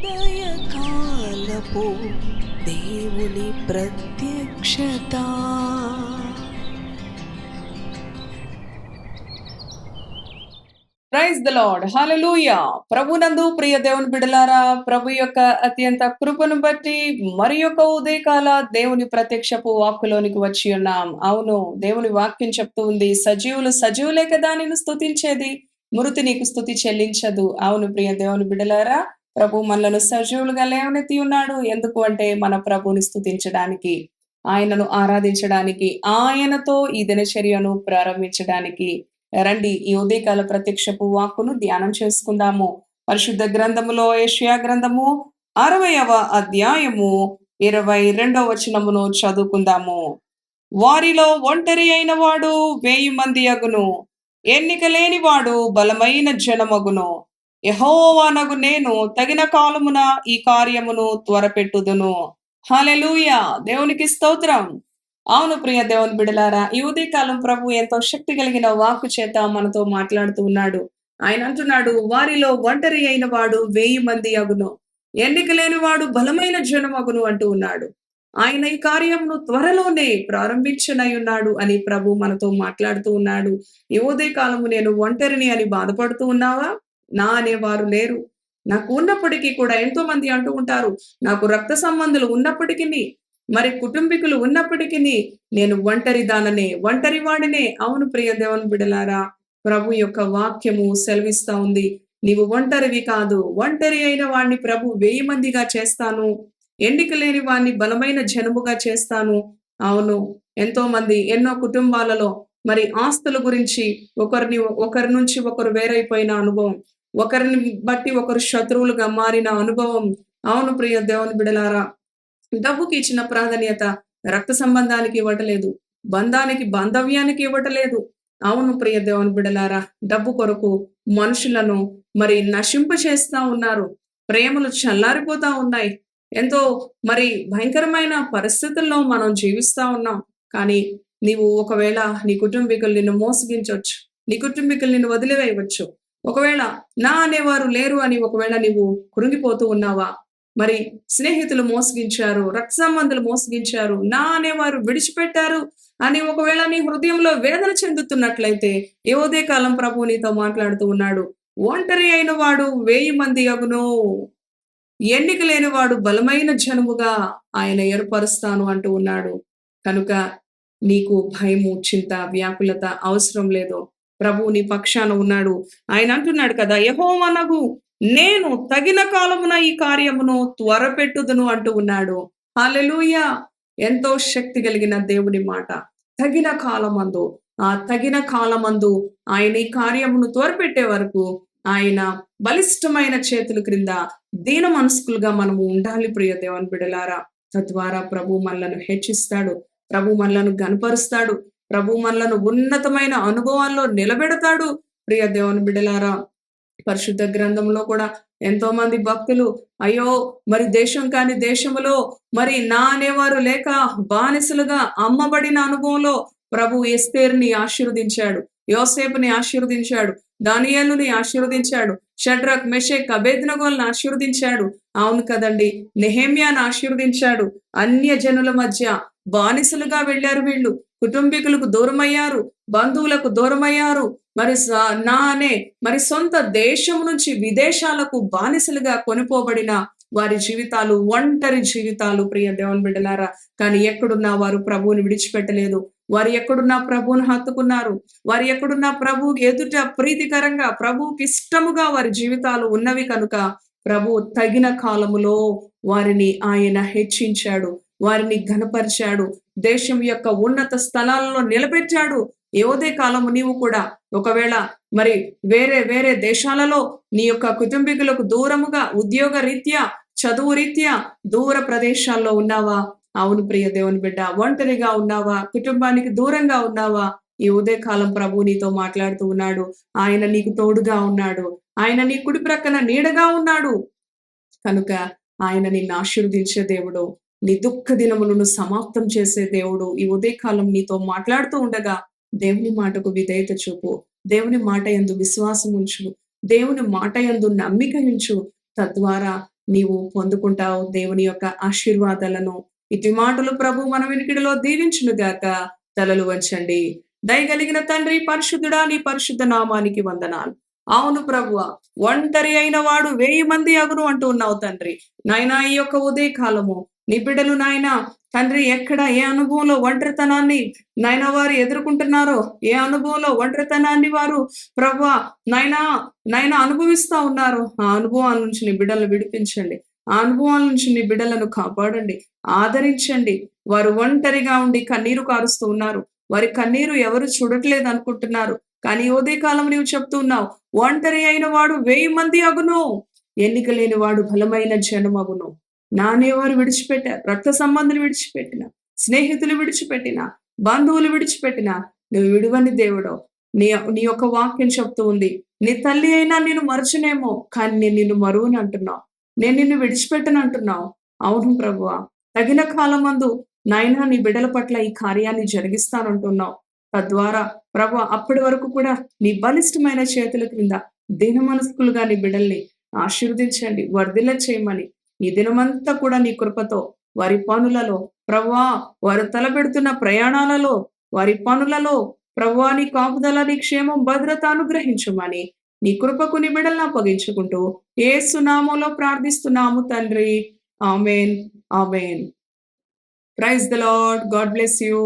ఉదయకాలపు దేవుని ప్రత్యక్షత. ప్రైజ్ ద లార్డ్, హల్లెలూయా. ప్రభునందు ప్రియ దేవుని బిడలారా, ప్రభు యొక్క అత్యంత కృపను బట్టి మరి యొక్క ఉదయకాల దేవుని ప్రత్యక్షపు వాక్కులోనికి వచ్చి ఉన్నాం. అవును, దేవుని వాక్యం చెప్తూ ఉంది, సజీవులు సజీవులే కదా నిన్ను స్తుతించేది, మృతి నీకు స్తుతి చెల్లించదు. అవును ప్రియ దేవుని బిడలారా, ప్రభు మనలను సజీవులుగా లేవనెత్తి ఉన్నాడు. ఎందుకు అంటే మన ప్రభుని స్తుతించడానికి, ఆయనను ఆరాధించడానికి, ఆయనతో ఈ దినచర్యను ప్రారంభించడానికి. రండి, ఈ ఉదయకాల ప్రత్యక్షపు వాక్కును ధ్యానం చేసుకుందాము. పరిశుద్ధ గ్రంథములో యెషయా గ్రంథము 60వ అధ్యాయము 22వ వచనమును చదువుకుందాము. వారిలో ఒంటరి అయిన వాడు 1000 మంది అగును, ఎన్నిక లేని వాడు బలమైన జనమగును. యెహోవానగు నేను తగిన కాలమున ఈ కార్యమును త్వరపెట్టుదును. హల్లెలూయా, దేవునికి స్తోత్రం. అవును ప్రియ దేవుని బిడలారా, ఈ ఉదయకాలం ప్రభు ఎంతో శక్తి కలిగిన వాక్కు చేత మనతో మాట్లాడుతూ ఉన్నాడు. ఆయన అంటున్నాడు, వారిలో ఒంటరి అయిన వాడు 1000 మంది అగును, ఎన్నిక లేని వాడు బలమైన జనమగును అంటూ ఉన్నాడు. ఆయన ఈ కార్యమును త్వరలోనే ప్రారంభించనయున్నాడు అని ప్రభు మనతో మాట్లాడుతూ ఉన్నాడు. ఈ ఉదయకాలము నేను ఒంటరిని అని బాధపడుతూ ఉన్నావా? నా అనేవారు లేరు. నాకు ఉన్నప్పటికీ కూడా ఎంతో మంది అంటూ ఉంటారు, నాకు రక్త సంబంధులు ఉన్నప్పటికీ, మరి కుటుంబీకులు ఉన్నప్పటికీ నేను ఒంటరి దాననే, ఒంటరి వాడినే. అవును ప్రియ దేవుని బిడలారా, ప్రభు యొక్క వాక్యము సెలవిస్తా ఉంది, నీవు ఒంటరివి కాదు, ఒంటరి అయిన వాడిని ప్రభు 1000 మందిగా చేస్తాను, ఎన్నిక లేని వాడిని బలమైన జనముగా చేస్తాను. అవును, ఎంతో మంది ఎన్నో కుటుంబాలలో మరి ఆస్తుల గురించి ఒకరి నుంచి ఒకరు వేరైపోయిన అనుభవం, ఒకరిని బట్టి ఒకరు శత్రువులుగా మారిన అనుభవం. అవును ప్రియ దేవుని బిడలారా, డబ్బుకి ఇచ్చిన ప్రాధాన్యత రక్త సంబంధానికి ఇవ్వటలేదు, బంధానికి బాంధవ్యానికి ఇవ్వటలేదు. అవును ప్రియ దేవుని బిడలారా, డబ్బు కొరకు మనుషులను మరి నశింప చేస్తా ఉన్నారు. ప్రేమలు చల్లారిపోతా ఉన్నాయి. ఎంతో మరి భయంకరమైన పరిస్థితుల్లో మనం జీవిస్తా ఉన్నాం. కానీ నీవు ఒకవేళ నీ కుటుంబీకులు నిన్ను మోసగించవచ్చు, నీ కుటుంబీకులు నిన్ను వదిలివేయవచ్చు. ఒకవేళ నా అనేవారు లేరు అని ఒకవేళ నీవు కృంగిపోతూ ఉన్నావా? మరి స్నేహితులు మోసగించారు, రక్త సంబంధులు మోసగించారు, నా అనేవారు విడిచిపెట్టారు అని ఒకవేళ నీ హృదయంలో వేదన చెందుతున్నట్లయితే ఏ ఉదయకాలం ప్రభు నీతో మాట్లాడుతూ ఉన్నాడు. ఒంటరి అయిన వాడు 1000 మంది అగును, ఎన్నిక లేని వాడు బలమైన జనముగా ఆయన ఏర్పరుస్తాను అంటూ ఉన్నాడు. కనుక నీకు భయము, చింత, వ్యాకులత అవసరం లేదు. ప్రభువు నీ పక్షాన ఉన్నాడు. ఆయన అంటున్నాడు కదా, యెహోవానగు నేను తగిన కాలమున ఈ కార్యమును త్వరపెట్టుదును అంటూ ఉన్నాడు. హల్లెలూయా, ఎంతో శక్తి కలిగిన దేవుని మాట. తగిన కాలమందు, ఆ తగిన కాలమందు ఆయన ఈ కార్యమును త్వరపెట్టే వరకు ఆయన బలిష్టమైన చేతుల క్రింద దీన మనస్కులుగా మనము ఉండాలి ప్రియ దేవుని బిడలారా. తద్వారా ప్రభు మనలను హెచ్చిస్తాడు, ప్రభు మనలను గనపరుస్తాడు, ప్రభు మనలను ఉన్నతమైన అనుభవాల్లో నిలబెడతాడు. ప్రియ దేవుని బిడలారా, పరిశుద్ధ గ్రంథంలో కూడా ఎంతో మంది భక్తులు, అయ్యో మరి దేశం కాని దేశములో మరి నా అనేవారు లేక బానిసలుగా అమ్మబడిన అనుభవంలో ప్రభు ఎస్తేరుని ఆశీర్వదించాడు, యోసేపుని ఆశీర్వదించాడు, దానియేలుని ఆశీర్వదించాడు, షడ్రక్, మెషక్, అబేద్నెగోలను ఆశీర్వదించాడు. అవును కదండి, నెహెమ్యాను ఆశీర్వదించాడు. అన్య జనుల మధ్య బానిసలుగా వెళ్ళారు వీళ్ళు, కుటుంబీకులకు దూరమయ్యారు, బంధువులకు దూరమయ్యారు. మరి మరి సొంత దేశం నుంచి విదేశాలకు బానిసలుగా కొనిపోబడిన వారి జీవితాలు ఒంటరి జీవితాలు ప్రియ దేవుని బిడ్డలారా. కానీ ఎక్కడున్నా వారు ప్రభువుని విడిచిపెట్టలేదు. వారు ఎక్కడున్నా ప్రభువును హత్తుకున్నారు. వారు ఎక్కడున్నా ప్రభు ఎదుట ప్రీతికరంగా, ప్రభువుకి ఇష్టముగా వారి జీవితాలు ఉన్నవి. కనుక ప్రభు తగిన కాలములో వారిని ఆయన హెచ్చించాడు, వారిని ఘనపరిచాడు, దేశం యొక్క ఉన్నత స్థలాలలో నిలబెట్టాడు. ఏదే కాలము నీవు కూడా ఒకవేళ మరి వేరే వేరే దేశాలలో నీ యొక్క కుటుంబీకులకు దూరముగా, ఉద్యోగ రీత్యా, చదువు రీత్యా దూర ప్రదేశాల్లో ఉన్నావా? అవును ప్రియ దేవుని బిడ్డ, ఒంటరిగా ఉన్నావా? కుటుంబానికి దూరంగా ఉన్నావా? ఈ ఉదయకాలం ప్రభు నీతో మాట్లాడుతూ ఉన్నాడు. ఆయన నీకు తోడుగా ఉన్నాడు, ఆయన నీ కుడి ప్రక్కన నీడగా ఉన్నాడు. కనుక ఆయన నిన్ను ఆశీర్వదించే దేవుడు, నీ దుఃఖ దినములను సమాప్తం చేసే దేవుడు ఈ ఉదయకాలం నీతో మాట్లాడుతూ ఉండగా దేవుని మాటకు విధేయత చూపు, దేవుని మాట యందు విశ్వాసం ఉంచు, దేవుని మాట యందు నమ్మిక ఉంచు. తద్వారా నీవు పొందుకుంటావు దేవుని యొక్క ఆశీర్వాదాలను. ఇటు మాటలు ప్రభు మన వినికిడిలో దీవించును గాక. తలలు వంచండి. దయగలిగిన తండ్రి పరిశుద్ధుడా, నీ పరిశుద్ధ నామానికి వందనాలు. అవును ప్రభువా, ఒంటరి అయిన వాడు 1000 మంది అగును అంటూ ఉన్నావు తండ్రి. నాయనా, ఈ యొక్క ఉదయ కాలము నీ బిడ్డలు నాయనా తండ్రి ఎక్కడ ఏ అనుభవంలో ఒంటరితనాన్ని నాయనా వారు ఎదుర్కొంటున్నారో, ఏ అనుభవంలో ఒంటరితనాన్ని వారు ప్రభువా నాయనా అనుభవిస్తా ఉన్నారు, ఆ అనుభవాల నుంచి నీ బిడ్డలను విడిపించండి. ఆ అనుభవాల నుంచి నీ బిడ్డలను కాపాడండి, ఆదరించండి. వారు ఒంటరిగా ఉండి కన్నీరు కారుస్తూ ఉన్నారు. వారి కన్నీరు ఎవరు చూడట్లేదు అనుకుంటున్నారు. కానీ ఉదయకాలం నీవు చెప్తూ ఉన్నావు, ఒంటరి అయిన వాడు 1000 మంది అగును, ఎన్నిక లేని వాడు బలమైన జనమగును. నానేవారు విడిచిపెట్టారు, రక్త సంబంధులు విడిచిపెట్టిన, స్నేహితులు విడిచిపెట్టిన, బంధువులు విడిచిపెట్టిన, నువ్వు విడువని దేవుడో. నీ నీ యొక్క వాక్యం చెప్తూ ఉంది, నీ తల్లి అయినా నేను మరచునేమో, కానీ నేను నిన్ను మరువను అంటున్నావు, నేను నిన్ను విడిచిపెట్టను అంటున్నావు. అవును ప్రభువా, తగిన కాలమందు నాయనా నీ బిడ్డల పట్ల ఈ కార్యాన్ని జరిగిస్తానంటున్నావు. తద్వారా ప్రభువా అప్పటి వరకు కూడా నీ బలిష్టమైన చేతుల క్రింద దీన మనస్కులుగా నీ బిడ్డల్ని ఆశీర్వదించండి, వర్ధిల్ల చేయమని ఈ దినమంతా కూడా నీ కృపతో వారి పనులలో ప్రభువా, వారు తలపెడుతున్న ప్రయాణాలలో, వారి పనులలో ప్రభువా నీ కాపుదల, నీ క్షేమం, భద్రత అనుగ్రహించమని నీ కృపకు నీ బిడ్డలను అప్పగించుకుంటూ యేసు నామములో ప్రార్థిస్తున్నాము తండ్రి. ఆమేన్, ఆమేన్. Praise the lord. God bless you.